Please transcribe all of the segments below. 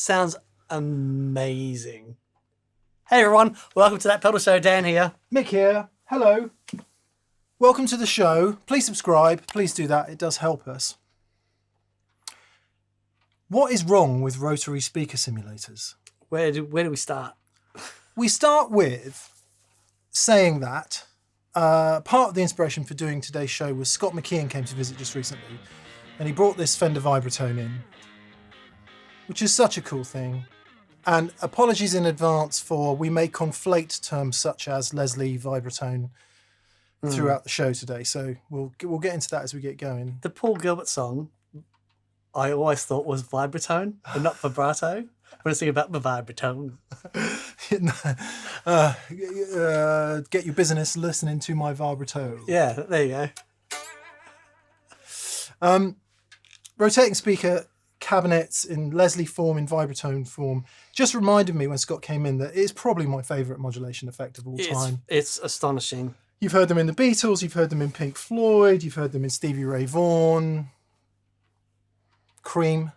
Sounds amazing. Hey everyone, welcome to That Pedal Show. Dan here. Mick here. Hello. Welcome to the show. Please subscribe. Please do that. It does help us. What is wrong with rotary speaker simulators? Where do we start? We start with saying that part of the inspiration for doing today's show was Scott McKeon came to visit just recently, and he brought this Fender Vibratone in, which is such a cool thing. And apologies in advance for we may conflate terms such as Leslie, Vibratone throughout the show today. So we'll get into that as we get going. The Paul Gilbert song, I always thought was Vibratone and not vibrato. When I sing about the Vibratone. Get your business listening to my Vibratone. Yeah, there you go. Rotating speaker cabinets in Leslie form, in Vibratone form, just reminded me when Scott came in that it's probably my favourite modulation effect of all time. It's astonishing. You've heard them in the Beatles, you've heard them in Pink Floyd, you've heard them in Stevie Ray Vaughan, Cream,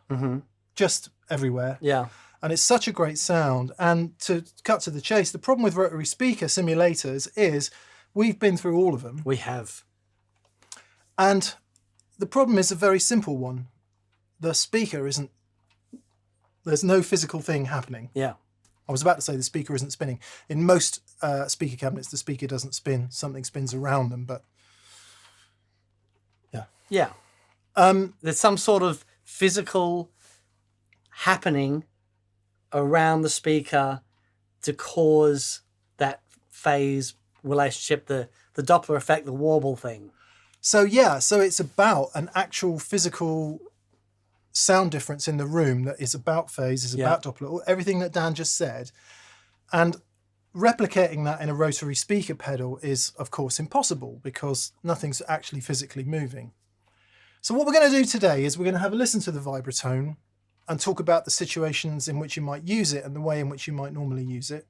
just everywhere. Yeah. And it's such a great sound. And to cut to the chase, the problem with rotary speaker simulators is we've been through all of them. We have. And the problem is a very simple one. The speaker isn't, there's no physical thing happening. Yeah. I was about to say the speaker isn't spinning. In most speaker cabinets, the speaker doesn't spin. Something spins around them, but yeah. Yeah. There's some sort of physical happening around the speaker to cause that phase relationship, the Doppler effect, the warble thing. So it's about an actual physical sound difference in the room that is about phase, is about Doppler, everything that Dan just said. And replicating that in a rotary speaker pedal is, of course, impossible because nothing's actually physically moving. So what we're going to do today is we're going to have a listen to the Vibratone and talk about the situations in which you might use it and the way in which you might normally use it.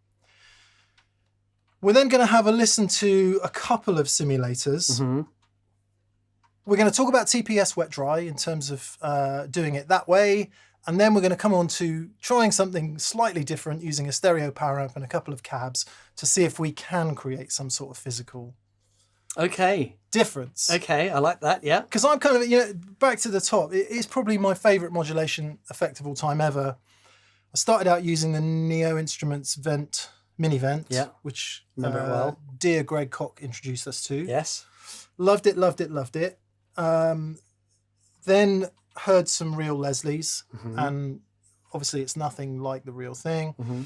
We're then going to have a listen to a couple of simulators. We're going to talk about TPS wet dry in terms of doing it that way. And then we're going to come on to trying something slightly different using a stereo power amp and a couple of cabs to see if we can create some sort of physical difference. Okay, I like that, yeah. Because I'm kind of, back to the top, it's probably my favourite modulation effect of all time ever. I started out using the Neo Instruments Vent, Mini Vent, which remember it well. Dear Greg Koch introduced us to. Yes. Loved it, loved it, loved it. Then heard some real Leslies, and obviously it's nothing like the real thing.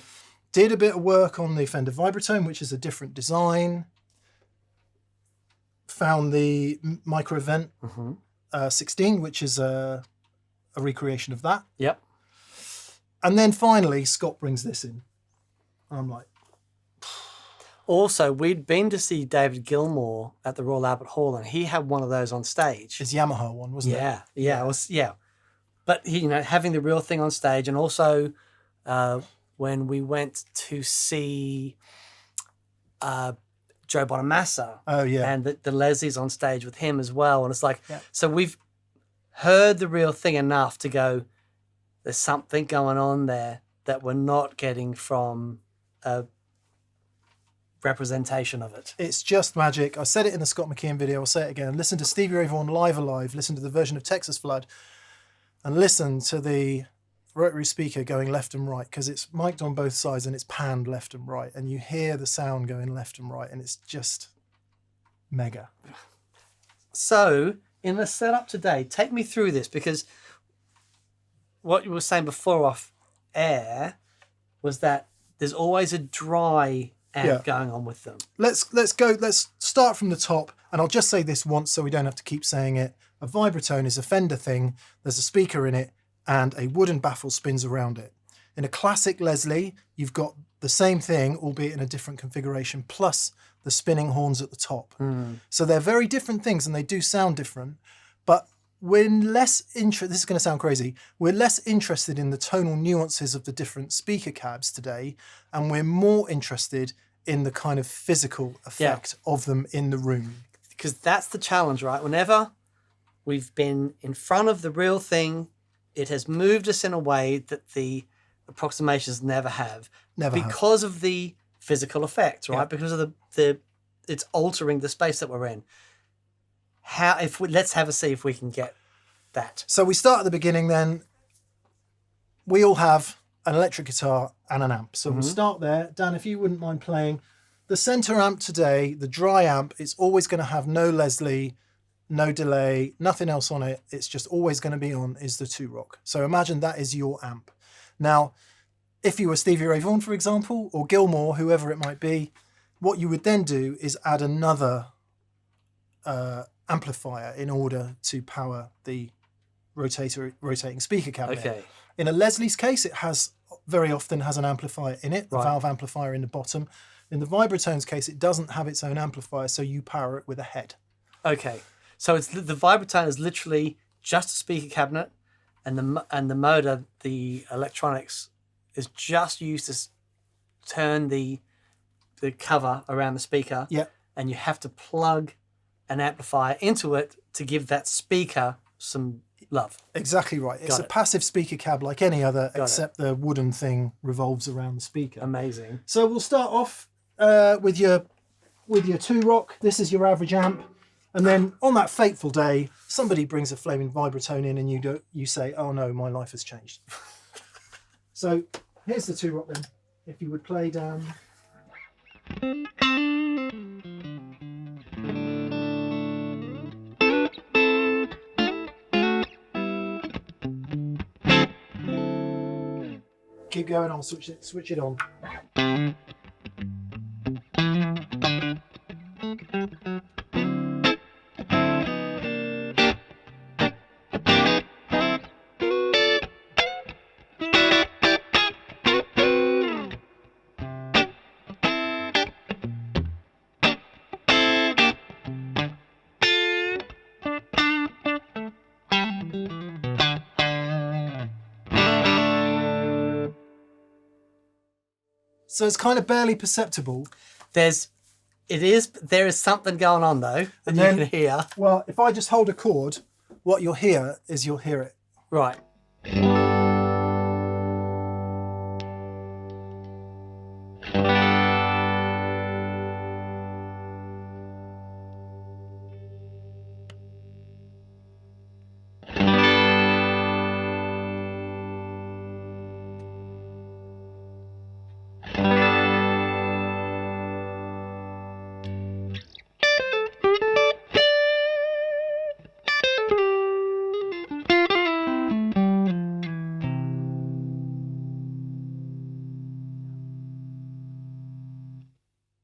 Did a bit of work on the Fender Vibratone, which is a different design. Found the Micro Vent 16, which is a recreation of that. Yep. And then finally, Scott brings this in. And I'm like... Also, we'd been to see David Gilmour at the Royal Albert Hall, and he had one of those on stage. His Yamaha one, wasn't it? Yeah, it was. Yeah, but he, having the real thing on stage, and also when we went to see Joe Bonamassa, and the Leslie's on stage with him as well, and it's like, so we've heard the real thing enough to go, there's something going on there that we're not getting from a representation of it. It's just magic. I said it in the Scott McKeon video, I'll say it again. Listen to Stevie Ray Vaughan Live Alive, listen to the version of Texas Flood, and listen to the rotary speaker going left and right, because it's mic'd on both sides and it's panned left and right, and you hear the sound going left and right, and it's just mega. So in the setup today, take me through this, because what you were saying before off air was that there's always a dry amp going on with them. Let's start from the top, and I'll just say this once so we don't have to keep saying it. A Vibratone is a Fender thing. There's a speaker in it and a wooden baffle spins around it. In a classic Leslie, you've got the same thing, albeit in a different configuration, plus the spinning horns at the top. So they're very different things and they do sound different, but we're less interested, this is going to sound crazy, we're less interested in the tonal nuances of the different speaker cabs today, and we're more interested in the kind of physical effect of them in the room. Because that's the challenge, right? Whenever we've been in front of the real thing, it has moved us in a way that the approximations never have. Never have. Because of the physical effect, right? Yeah. Because of the it's altering the space that we're in. Let's have a see if we can get that. So we start at the beginning then. We all have an electric guitar and an amp. So we'll start there. Dan, if you wouldn't mind playing. The center amp today, the dry amp, it's always going to have no Leslie, no delay, nothing else on it. It's just always going to be on is the 2-Rock. So imagine that is your amp. Now, if you were Stevie Ray Vaughan, for example, or Gilmore, whoever it might be, what you would then do is add another amplifier in order to power the rotating speaker cabinet. Okay. In a Leslie's case, it very often has an amplifier in it, a Right. valve amplifier in the bottom. In the Vibratone's case, it doesn't have its own amplifier, so you power it with a head. Okay. So it's the Vibratone is literally just a speaker cabinet, and the motor, the electronics, is just used to turn the cover around the speaker. Yeah. And you have to plug an amplifier into it to give that speaker some love. Exactly right. It's a passive speaker cab like any other, except the wooden thing revolves around the speaker. Amazing. So we'll start off with your 2-Rock. This is your average amp. And then on that fateful day, somebody brings a flaming Vibratone in and you say, oh no, my life has changed. So here's the 2-Rock then. If you would play down. Keep going, I'll switch it on. So it's kind of barely perceptible. There is something going on though that you can hear. Well, if I just hold a chord, what you'll hear it. Right.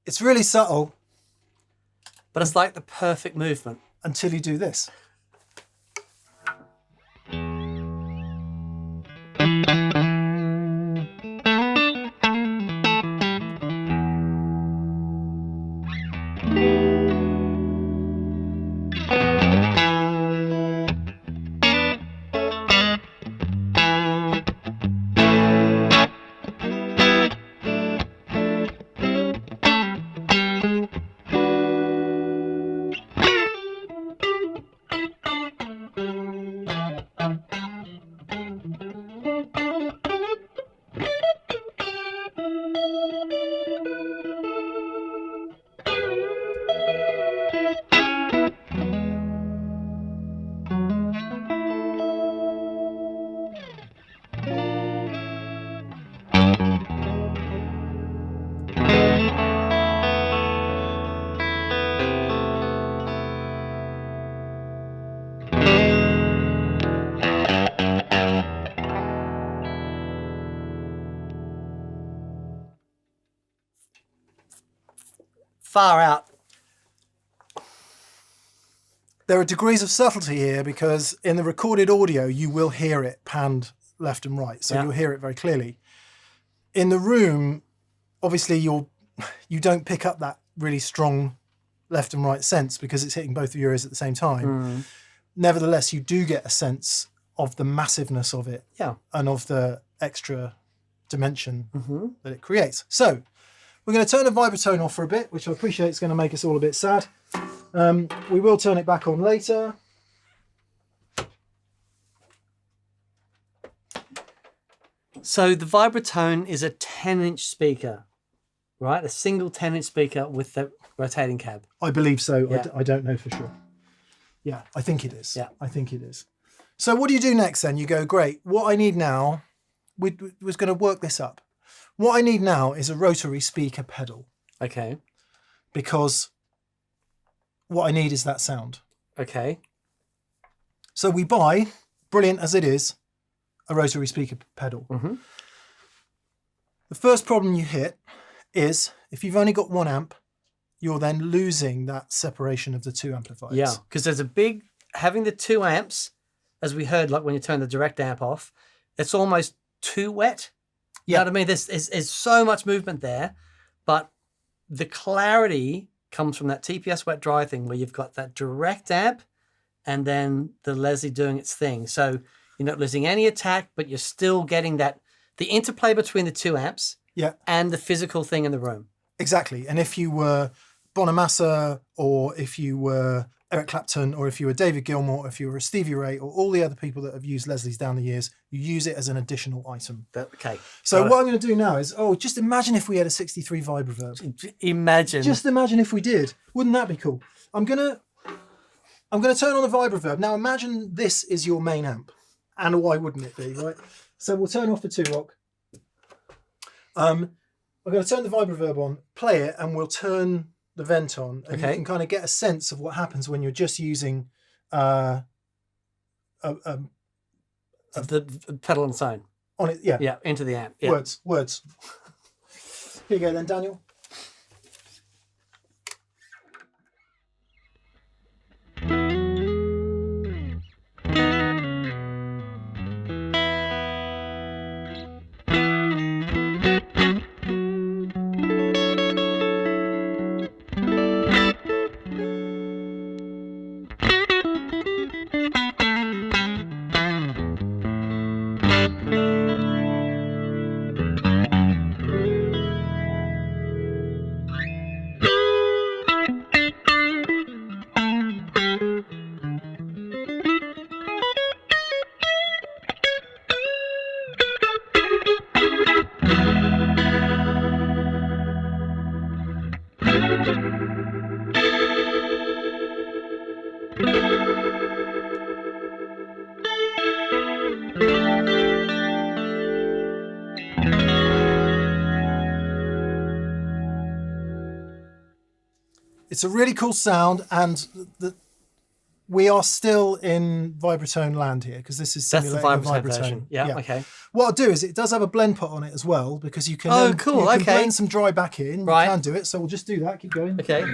It's really subtle. But it's like the perfect movement. Until you do this. Far out. There are degrees of subtlety here because in the recorded audio, you will hear it panned left and right. So you'll hear it very clearly. In the room, obviously you don't pick up that really strong left and right sense because it's hitting both of your ears at the same time. Nevertheless, you do get a sense of the massiveness of it and of the extra dimension that it creates. So we're going to turn the Vibratone off for a bit, which I appreciate is going to make us all a bit sad. We will turn it back on later. So the Vibratone is a 10-inch speaker, right? A single 10-inch speaker with the rotating cab. I believe so. Yeah. I don't know for sure. Yeah, I think it is. Yeah. I think it is. So what do you do next then? You go, great, what I need now, we was going to work this up. What I need now is a rotary speaker pedal, Okay. because what I need is that sound. Okay. So we buy, brilliant as it is, a rotary speaker pedal. Mm-hmm. The first problem you hit is if you've only got 1 amp, you're then losing that separation of the 2 amplifiers. Yeah, because there's a big, having the 2 amps, as we heard, like when you turn the direct amp off, it's almost too wet. You know what I mean? There's so much movement there, but the clarity comes from that TPS wet dry thing where you've got that direct amp and then the Leslie doing its thing. So you're not losing any attack, but you're still getting that, the interplay between the 2 amps and the physical thing in the room. Exactly. And if you were Bonamassa, or if you were Eric Clapton, or if you were David Gilmour, or if you were Stevie Ray, or all the other people that have used Leslie's down the years, you use it as an additional item. Okay. So what I'm going to do now is, just imagine if we had a 63 Vibroverb. Imagine. Just imagine if we did. Wouldn't that be cool? I'm going to turn on the Vibroverb. Now imagine this is your main amp. And why wouldn't it be, right? So we'll turn off the 2-rock. I'm going to turn the Vibroverb on, play it, and we'll turn the vent on, and you can kind of get a sense of what happens when you're just using the pedal on its own. On it. Yeah, into the amp. Yeah. Words. Here you go then, Daniel. It's a really cool sound, and we are still in Vibratone land here, because this is simulating That's the Vibratone version. Yeah, okay. What I'll do is, it does have a blend pot on it as well, because you can, cool. you can blend some dry back in. Right. You can do it, so we'll just do that. Keep going. Okay.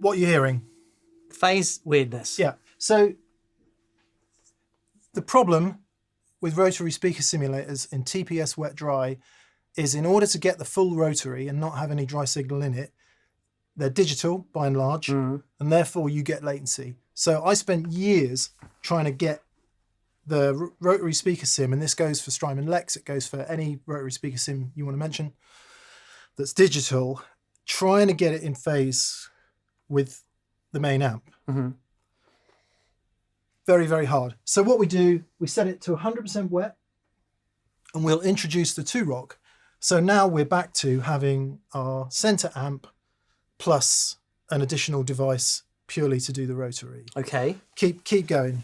What are you hearing? Phase weirdness. Yeah. So the problem with rotary speaker simulators in TPS wet dry is, in order to get the full rotary and not have any dry signal in it, they're digital by and large, and therefore you get latency. So I spent years trying to get the rotary speaker sim, and this goes for Strymon Lex, it goes for any rotary speaker sim you want to mention that's digital, trying to get it in phase with the main amp. Very, very hard. So what we do, we set it to 100% wet, and we'll introduce the 2-rock. So now we're back to having our center amp plus an additional device purely to do the rotary. Okay. Keep going.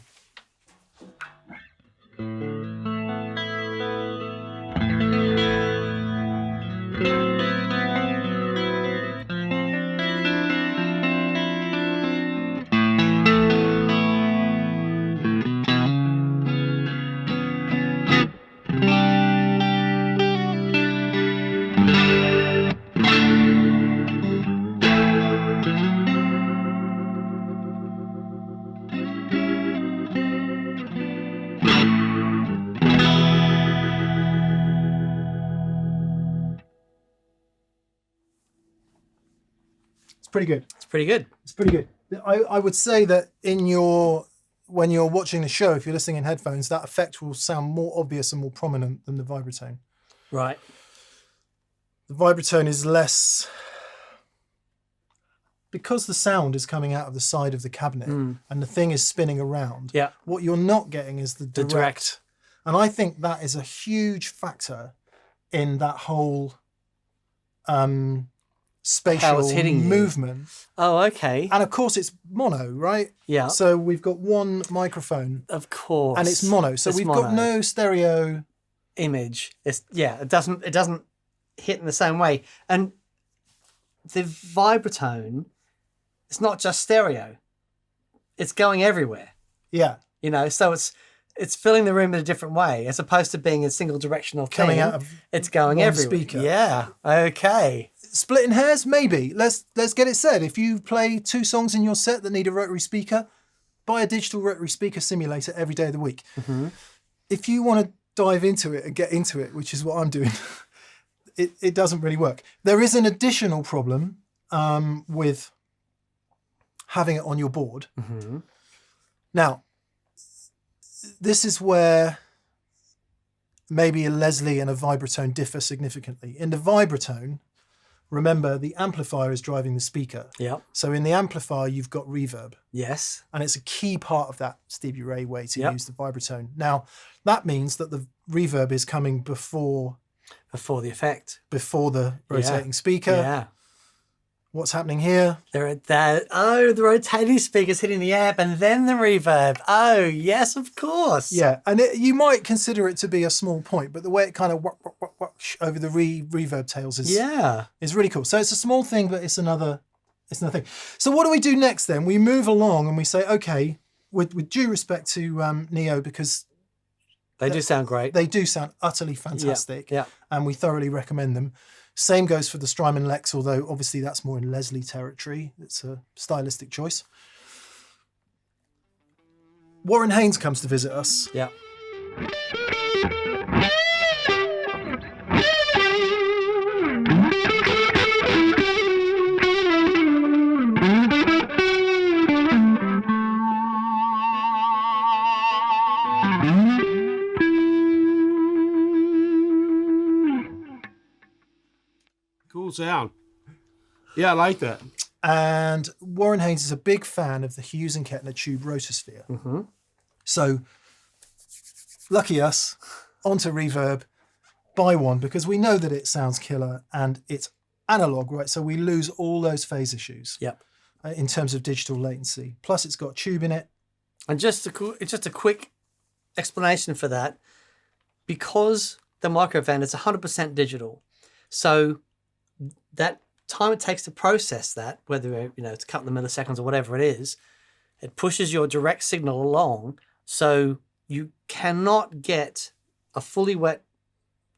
It's pretty good. It's pretty good. It's pretty good. I would say that in your when you're watching the show, if you're listening in headphones, that effect will sound more obvious and more prominent than the Vibratone. Right. The Vibratone is less, because the sound is coming out of the side of the cabinet and the thing is spinning around. Yeah. What you're not getting is the direct. And I think that is a huge factor in that whole spatial movement. Oh, okay. And of course it's mono, right? Yeah. So we've got one microphone. Of course. And it's mono. So we've got no stereo image. It doesn't hit in the same way. And the Vibratone, it's not just stereo. It's going everywhere. Yeah. You know, so it's filling the room in a different way as opposed to being a single directional thing. Coming out of it's going everywhere. Speaker. Yeah. Okay. Splitting hairs, maybe. Let's get it said. If you play 2 songs in your set that need a rotary speaker, buy a digital rotary speaker simulator every day of the week. Mm-hmm. If you want to dive into it and get into it, which is what I'm doing, it doesn't really work. There is an additional problem with having it on your board. Mm-hmm. Now, this is where maybe a Leslie and a Vibratone differ significantly. In the Vibratone, remember, the amplifier is driving the speaker. Yeah. So in the amplifier, you've got reverb. Yes. And it's a key part of that Stevie Ray way to use the Vibratone. Now, that means that the reverb is coming before the effect. Before the rotating speaker. Yeah. What's happening here? The rotating speaker's hitting the amp and then the reverb. Oh, yes, of course. Yeah, and you might consider it to be a small point, but the way it kind of over the reverb tails is really cool. So it's a small thing, but it's another thing. So what do we do next then? We move along and we say, okay, with due respect to Neo, because they do sound great. They do sound utterly fantastic. Yeah. And we thoroughly recommend them. Same goes for the Strymon Lex, although obviously that's more in Leslie territory. It's a stylistic choice. Warren Haynes comes to visit us. Yeah. Cool sound. Yeah, I like that. And Warren Haynes is a big fan of the Hughes and Kettner tube Rotosphere. Mm-hmm. So, lucky us, onto Reverb, buy one, because we know that it sounds killer and it's analog, right? So we lose all those phase issues in terms of digital latency. Plus it's got tube in it. And just a quick explanation for that. Because the micro vent is 100% digital, so that time it takes to process that, whether it's a couple of milliseconds or whatever it is, it pushes your direct signal along, so you cannot get a fully wet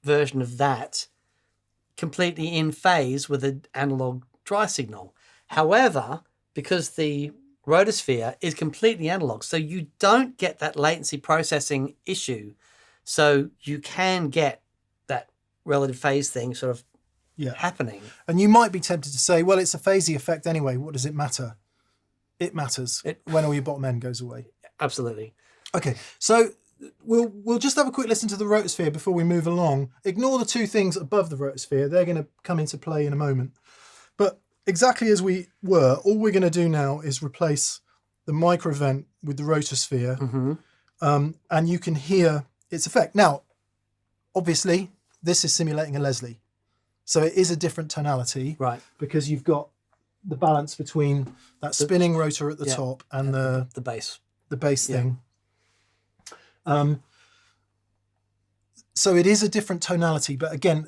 version of that completely in phase with an analog dry signal. However, because the Rotosphere is completely analog, so you don't get that latency processing issue, so you can get that relative phase thing sort of happening. And you might be tempted to say, well, it's a phasey effect anyway. What does it matter? It matters when all your bottom end goes away. Absolutely. Okay, so we'll just have a quick listen to the Rotosphere before we move along. Ignore the 2 things above the Rotosphere. They're going to come into play in a moment. But exactly as we were, all we're going to do now is replace the micro vent with the Rotosphere. Mm-hmm. And you can hear its effect. Now, obviously, this is simulating a Leslie. So it is a different tonality, right? Because you've got the balance between that spinning rotor at the top and the bass, thing. So it is a different tonality, but again,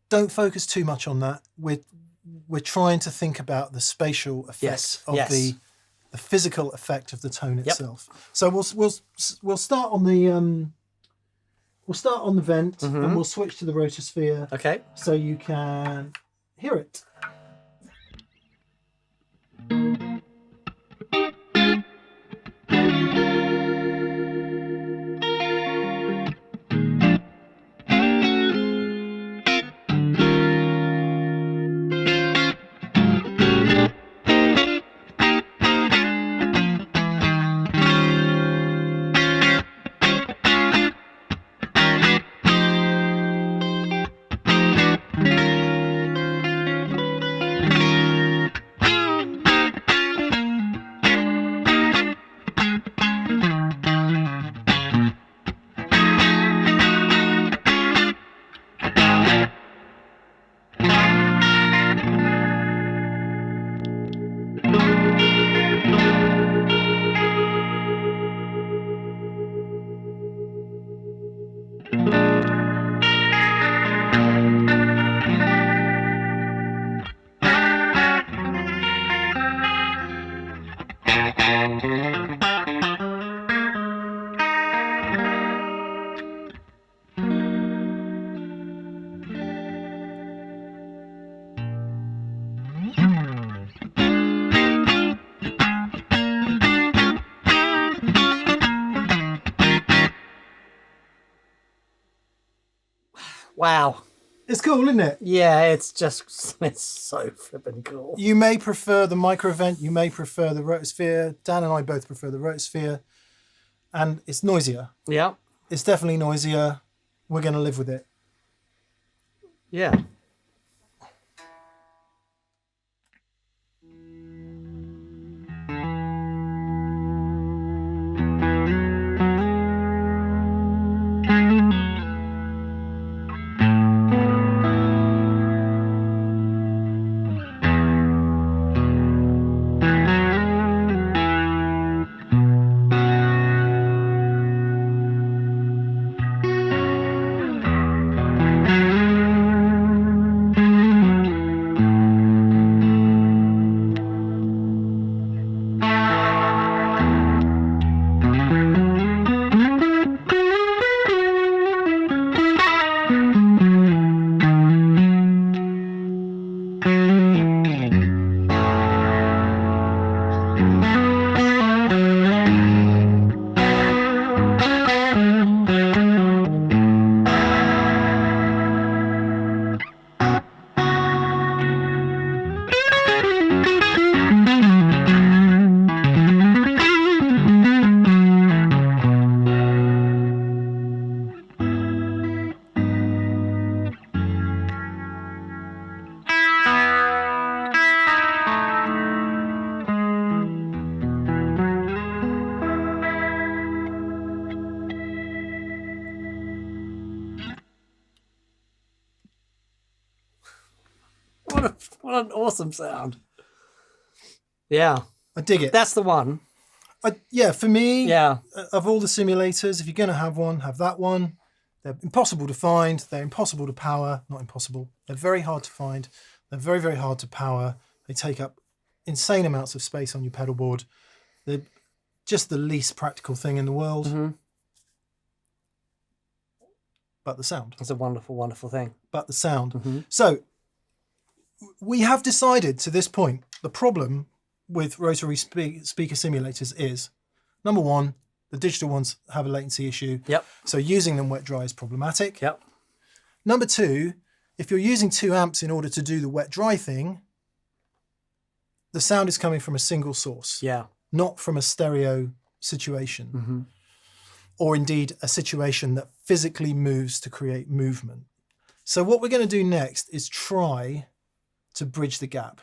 don't focus too much on that. We're trying to think about the spatial effect of the physical effect of the tone itself. So we'll start on the vent, and we'll switch to the Rotosphere. Okay. So you can hear it. Wow. It's cool, isn't it? Yeah, it's so flippin' cool. You may prefer the micro vent, you may prefer the Rotosphere. Dan and I both prefer the Rotosphere. And it's noisier. Yeah. It's definitely noisier. We're going to live with it. Yeah. What an awesome sound. Yeah. I dig it. That's the one. Yeah, for me, Yeah. of all the simulators, if you're going to have one, have that one. They're impossible to find. They're impossible to power. Not impossible. They're very hard to find. They're very, very hard to power. They take up insane amounts of space on your pedal board. They're just the least practical thing in the world. Mm-hmm. But the sound. It's a wonderful, wonderful thing. But the sound. Mm-hmm. So we have decided to this point, the problem with rotary speaker simulators is, number one, the digital ones have a latency issue. Yep. So using them wet dry is problematic. Yep. Number two, if you're using 2 amps in order to do the wet dry thing, the sound is coming from a single source. Yeah. Not from a stereo situation. Mm-hmm. Or indeed a situation that physically moves to create movement. So what we're going to do next is try to bridge the gap.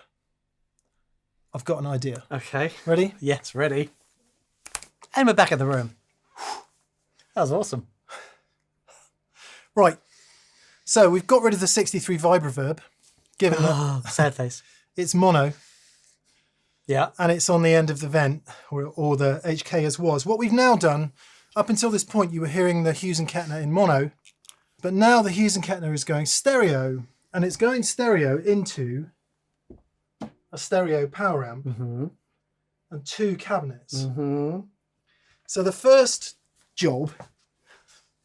I've got an idea. Okay. Ready? Yes, ready. And we're back in the room. That was awesome. Right. So we've got rid of the 63 Vibroverb, given that Sad face. it's mono Yeah. and it's on the end of the vent, or the H&K as was. What we've now done, up until this point, you were hearing the Hughes and Kettner in mono, but now the Hughes and Kettner is going stereo, and it's going stereo into a stereo power amp and 2 cabinets. Mm-hmm. So the first job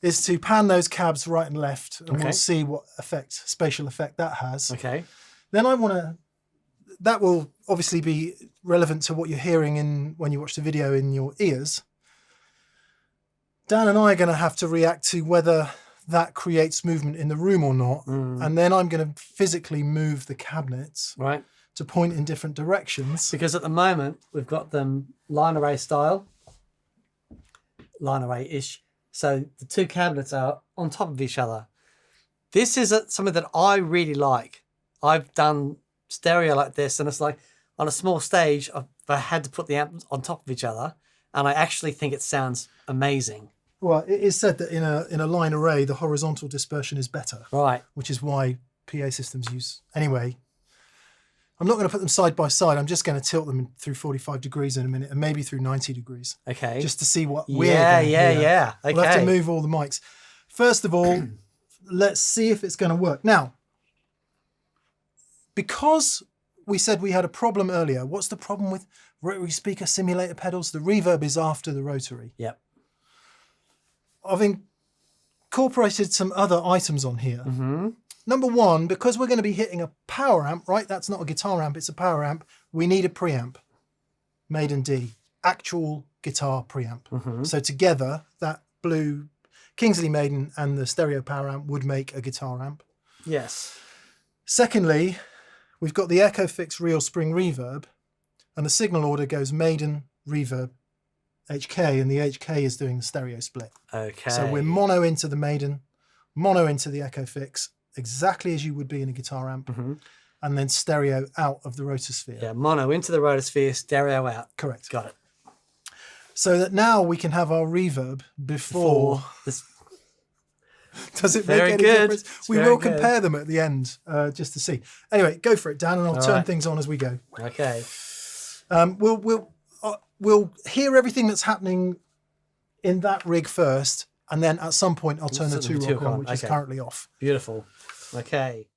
is to pan those cabs right and left, and we'll see what spatial effect that has. Okay. Then that will obviously be relevant to what you're hearing when you watch the video in your ears. Dan and I are going to have to react to whether that creates movement in the room or not. And then I'm going to physically move the cabinets Right. to point in different directions. Because at the moment, we've got them line array style. Line array-ish. So the 2 cabinets are on top of each other. This is something that I really like. I've done stereo like this, and it's like on a small stage, I had to put the amps on top of each other, and I actually think it sounds amazing. Well, it is said that in a line array, the horizontal dispersion is better. Right. Which is why PA systems use... Anyway, I'm not going to put them side by side. I'm just going to tilt them through 45 degrees in a minute, and maybe through 90 degrees. Okay. Just to see what we're Yeah. going to hear. Yeah. Okay. We'll have to move all the mics. First of all, let's see if it's going to work. Now, because we said we had a problem earlier, what's the problem with rotary speaker simulator pedals? The reverb is after the rotary. Yep. I've incorporated some other items on here. Mm-hmm. Number one, because we're going to be hitting a power amp, right? That's not a guitar amp, it's a power amp. We need a preamp. Maiden D. Actual guitar preamp. Mm-hmm. So together, that blue Kingsley Maiden and the stereo power amp would make a guitar amp. Yes. Secondly, we've got the EchoFix Real Spring Reverb, and the signal order goes Maiden, Reverb, HK, and the HK is doing the stereo split. Okay. So we're mono into the Maiden, mono into the EchoFix, exactly as you would be in a guitar amp, and then stereo out of the Rotosphere. Yeah, mono into the Rotosphere, stereo out. Correct. Got it. So that now we can have our reverb before. This. Does it make Very any good. difference? It's We very will good. compare them at the end just to see. Anyway, go for it, Dan, and I'll turn right. things on as we go. Okay. We'll hear everything that's happening in that rig first, and then at some point I'll turn the two rock on, which is currently off. Beautiful. Okay.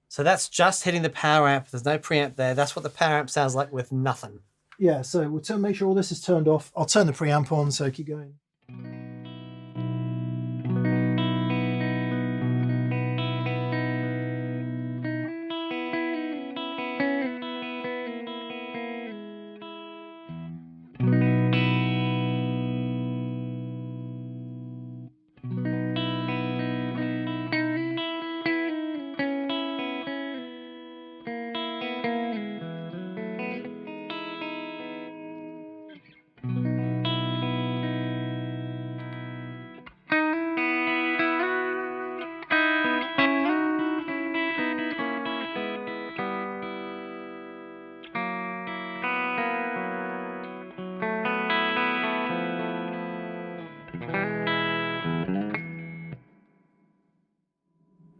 So that's just hitting the power amp. There's no preamp there. That's what the power amp sounds like with nothing. Yeah, so we'll make sure all this is turned off. I'll turn the preamp on, so keep going.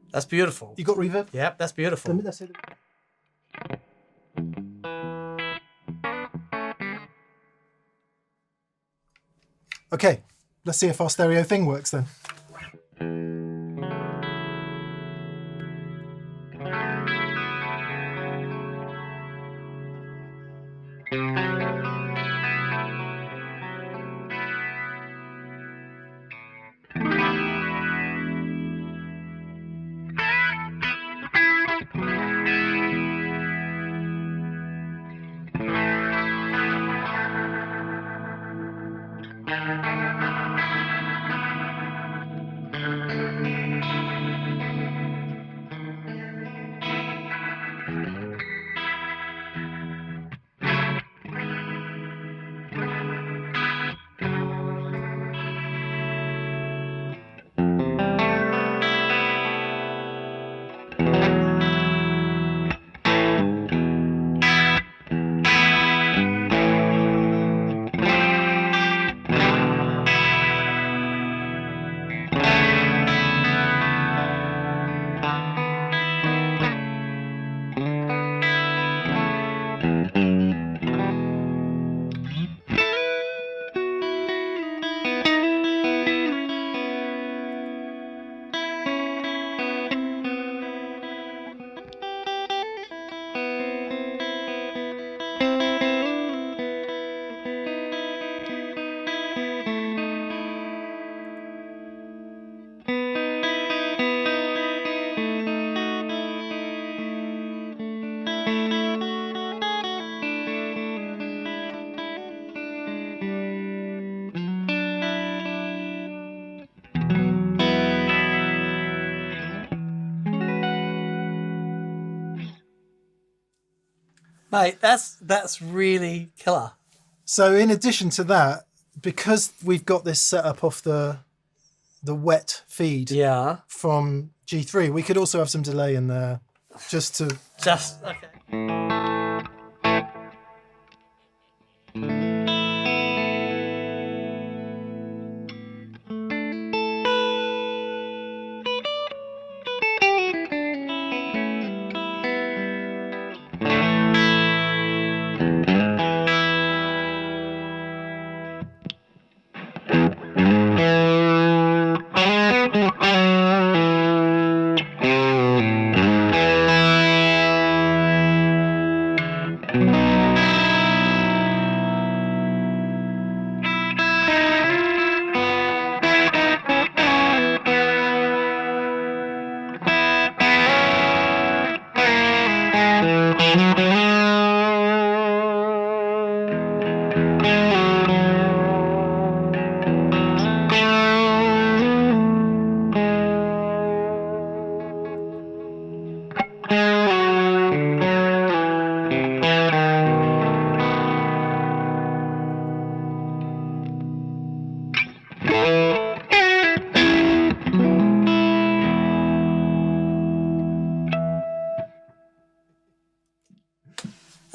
That's beautiful. You got reverb? Yep, that's beautiful. Let's hit it. Okay, let's see if our stereo thing works then. Mate, that's really killer. So in addition to that, because we've got this set up off the wet feed from G3, we could also have some delay in there just to... Okay.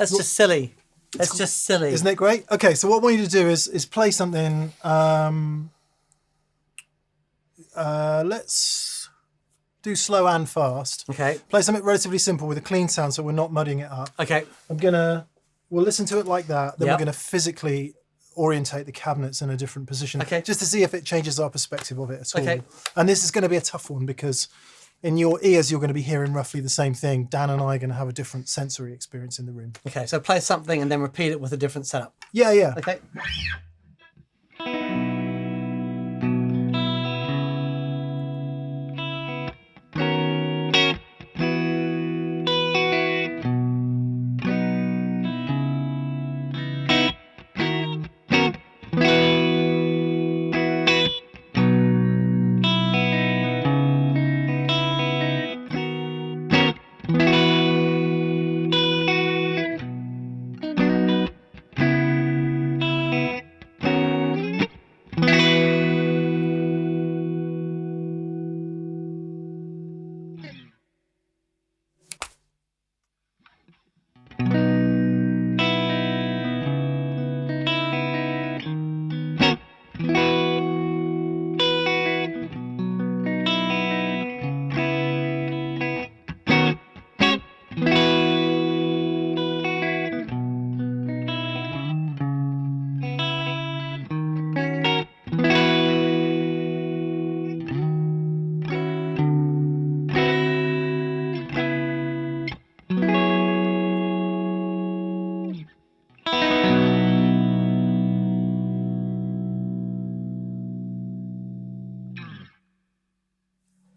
That's just silly. It's just silly. Isn't it great? Okay, so what I want you to do is play something. Let's do slow and fast. Okay. Play something relatively simple with a clean sound so we're not muddying it up. Okay. We'll listen to it like that, then Yep. we're going to physically orientate the cabinets in a different position. Okay. Just to see if it changes our perspective of it at all. Okay. And this is going to be a tough one because in your ears you're going to be hearing roughly the same thing. Dan and I are going to have a different sensory experience in the room. Okay, so play something and then repeat it with a different setup. Yeah. Okay.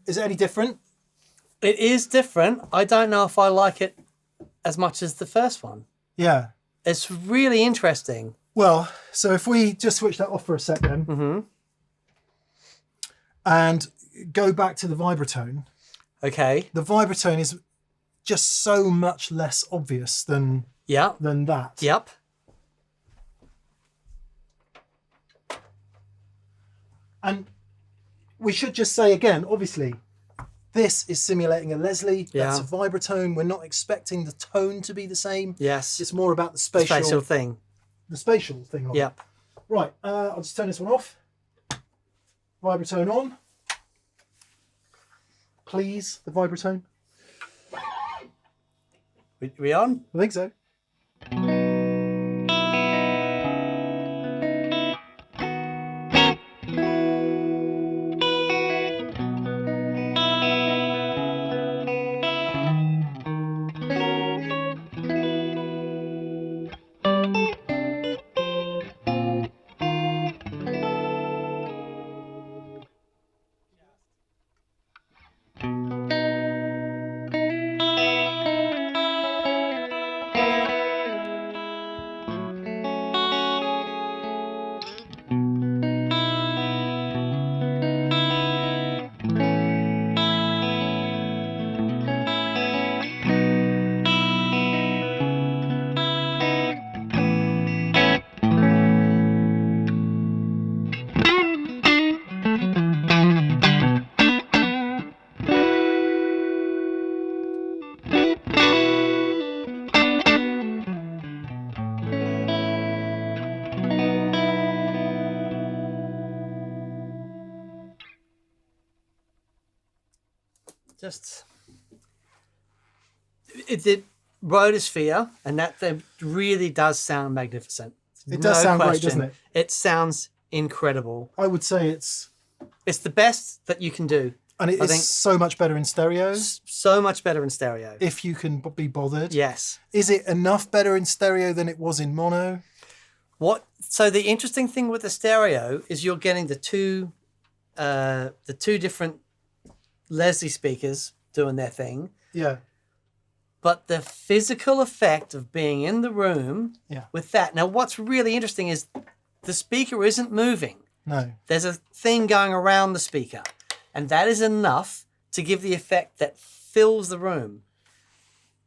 Is it any different? It is different. I don't know if I like it as much as the first one. Yeah. It's really interesting. Well, so if we just switch that off for a second and go back to the Vibratone. Okay. The Vibratone is just so much less obvious than that. Yep. And we should just say again, obviously, this is simulating a Leslie. That's a Vibratone. We're not expecting the tone to be the same. Yes. It's more about the spatial thing. The spatial thing. Of Yep. it. Right. I'll just turn this one off. Vibratone on. Please, the Vibratone. We on? I think so. It's a Rotosphere, and that really does sound magnificent. It does sound great, doesn't it? It sounds incredible. I would say it's the best that you can do. And it is so much better in stereo. So much better in stereo. If you can be bothered. Yes. Is it enough better in stereo than it was in mono? So the interesting thing with the stereo is you're getting the two different Leslie speakers doing their thing. Yeah. But the physical effect of being in the room with that. Now, what's really interesting is the speaker isn't moving. No. There's a thing going around the speaker. And that is enough to give the effect that fills the room.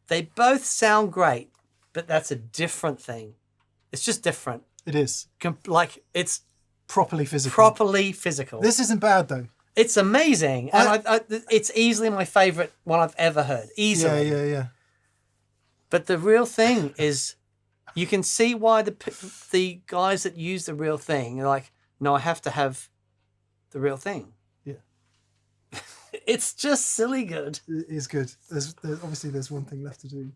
They both sound great, but that's a different thing. It's just different. It is. It's properly physical. This isn't bad, though. It's amazing. And it's easily my favourite one I've ever heard. Easily. Yeah. But the real thing is, you can see why the guys that use the real thing are like, no, I have to have the real thing. Yeah. It's just silly good. It is good. There's obviously there's one thing left to do.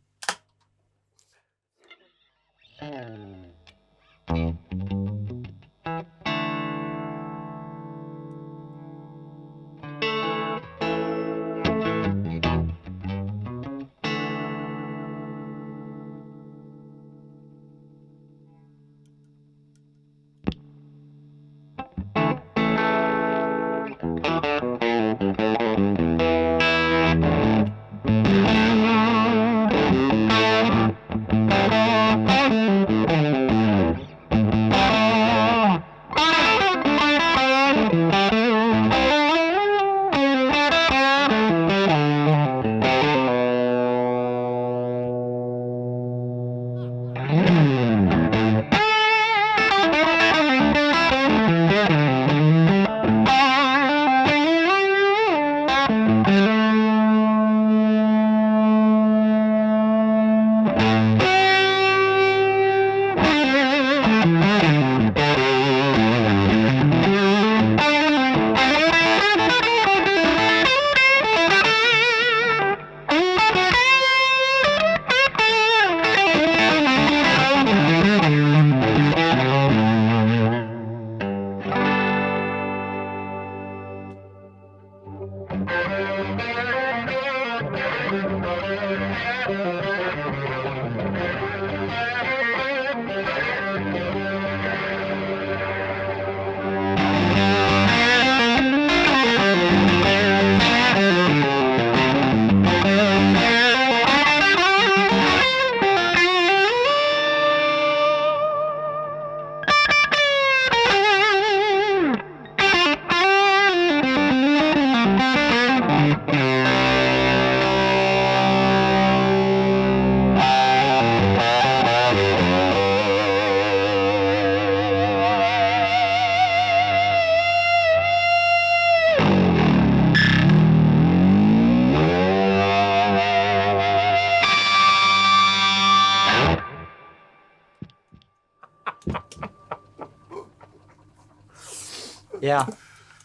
Yeah.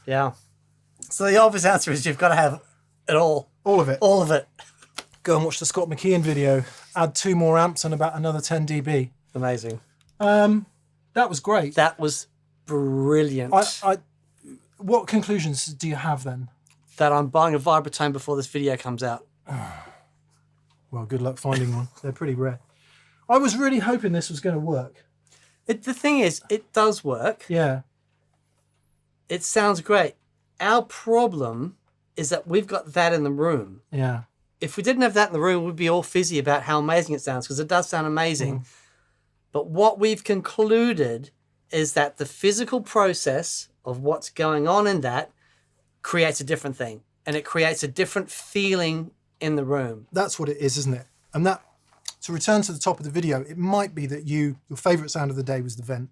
Yeah. So the obvious answer is you've got to have it all. All of it. All of it. Go and watch the Scott McKeon video. Add 2 more amps and about another 10 dB. Amazing. That was great. That was brilliant. What conclusions do you have then? That I'm buying a Vibratone before this video comes out. Well, good luck finding one. They're pretty rare. I was really hoping this was going to work. The thing is, it does work. Yeah. It sounds great. Our problem is that we've got that in the room. Yeah. If we didn't have that in the room, we'd be all fizzy about how amazing it sounds, because it does sound amazing. But what we've concluded is that the physical process of what's going on in that creates a different thing, and it creates a different feeling in the room. That's what it is, isn't it? And that, to return to the top of the video, it might be that your favourite sound of the day was the Vent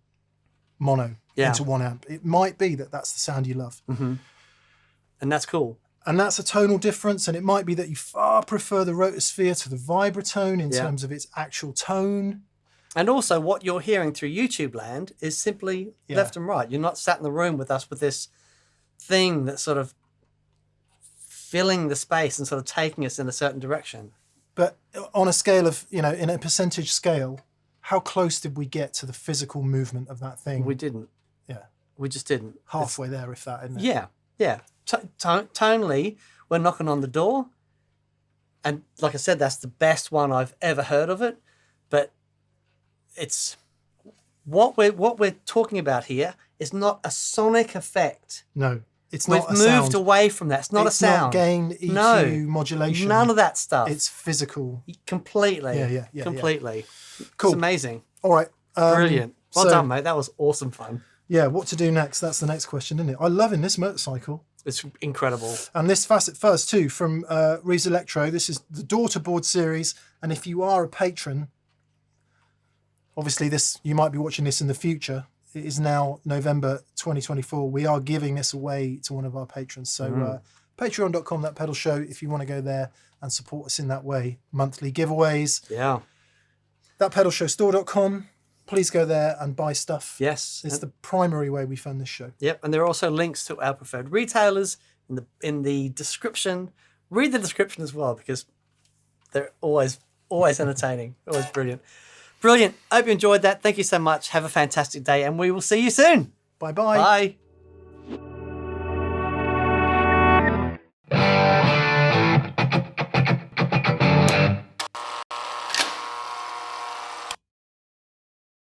mono into 1 amp. It might be that that's the sound you love. And that's cool. And that's a tonal difference, and it might be that you far prefer the Rotosphere to the Vibratone in terms of its actual tone. And also what you're hearing through YouTube land is simply left and right. You're not sat in the room with us with this thing that's sort of filling the space and sort of taking us in a certain direction. But on a scale of, in a percentage scale, how close did we get to the physical movement of that thing? We didn't. Yeah. We just didn't. Halfway there, if that, isn't it? Yeah, yeah. Tonally, we're knocking on the door. And like I said, that's the best one I've ever heard of it. But it's what we're talking about here is not a sonic effect. No, it's We've not a moved sound. away from that. It's not a sound. It's not gain, EQ, modulation. None of that stuff. It's physical. Completely. Yeah. Completely. Cool. It's amazing. All right. Brilliant. Well so- done, mate. That was awesome fun. Yeah, what to do next? That's the next question, isn't it? I love in this motorcycle. It's incredible. And this Facet First too, from Rees Electro. This is the daughter board series. And if you are a patron, obviously you might be watching this in the future. It is now November 2024. We are giving this away to one of our patrons. So Patreon.com, That Pedal Show, if you want to go there and support us in that way. Monthly giveaways. Yeah. ThatPedalShowStore.com. Please go there and buy stuff. Yes. It's the primary way we fund this show. Yep. And there are also links to our preferred retailers in the description. Read the description as well, because they're always entertaining. Always brilliant. Brilliant. Hope you enjoyed that. Thank you so much. Have a fantastic day, and we will see you soon. Bye-bye. Bye.